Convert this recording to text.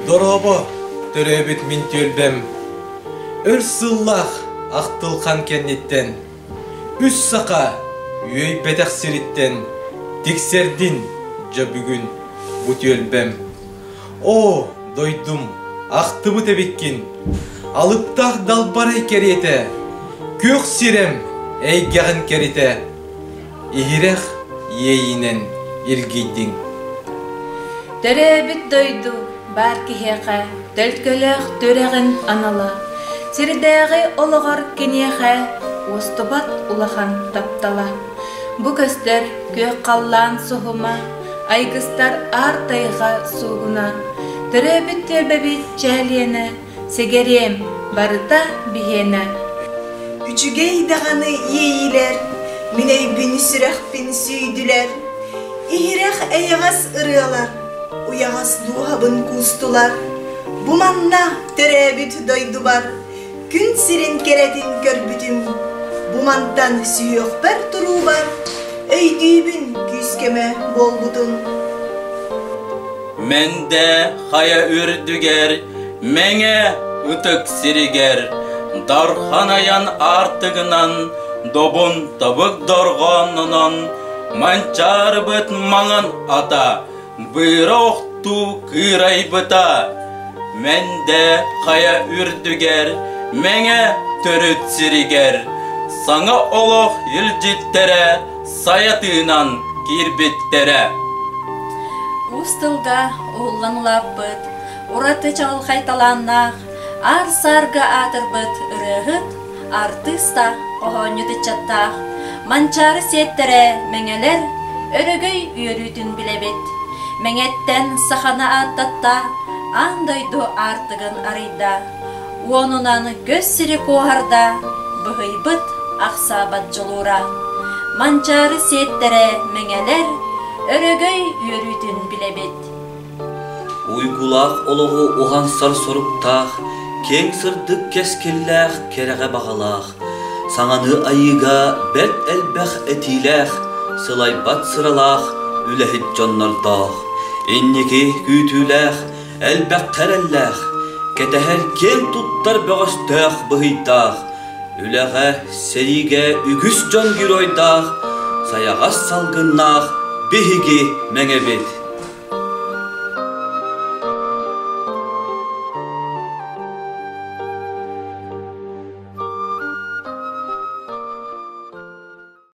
Дороба төрөбүт мин төлбем. Өр сыллах ақтылқан кеннеттен. Үс сақа өй бетақ сириттен. Тексердин жа бүгін бұт өлбем. О, дойдум, ақты бұт әбеккін. Алыптақ далбарай кереті. Көк сирем әйгағын кереті. Игирех ейінен иргейдің. Төрөбүт дойду бар кихеқа, төлткөлөк төрегін анала. Сирдегі олығар кенеға, остубат улахан таптала. Бу көстер көк қаллан суғыма, айгыстар артайға суғына. Төрөбүт төлбебит жәлені, сегерем барыта бихені. Үчүге идағаны ейілер, миней бүні сүрәқпін сүйділер. Игирех әйағас ырыалар, уяғас луғабын кустулар. Буманна төрөбүт дойду бар, күн сирин керетин көрбүтүм. Бумантан сүйөкпер туру бар, өйдүйбүн күскеме болбутун. Менде хая үрдүгер, меңе ытык сиригер. Дарханаян артыгынан, добун табык дорғанынан. Манчар быт маңын ата, быроқту кырай быта. Менде хая үрдүгер, меңе төрөт сиригер. Саңа олох илжиттере, саятынан кирбиттере. Устылга улланлап быт, ураты чағыл қайталаннақ, ар сарга атыр быт ырығыт, артыста оғонюды чаттақ. Манчары сеттере меңелер, өрөгөй үйөрүтін билебет. Меңеттен сахана аттатта, андойду артыгын арыйда. Уонунан көз сири коғарда, бұғыйбыт ақсабат жолура. Манчары сеттере меңелер, өрөгөй үйөрүтін билебет. Уйгулақ олығы оған сар соруптақ, кең сырдық кескілләқ кереғе бағалақ. Саңаны айыға бәт әлбәқ әтиләқ, сылай бат сыралақ, үләхіт жоннардақ. Эннеге күйтіләқ, әлбәқ қәрәлләқ, кәтәхәр кең тұттар бәғастақ бұхитақ. Үләғә сәриге үгіс жон геройдақ, саяғас салғыннақ, бейге мәңәбет.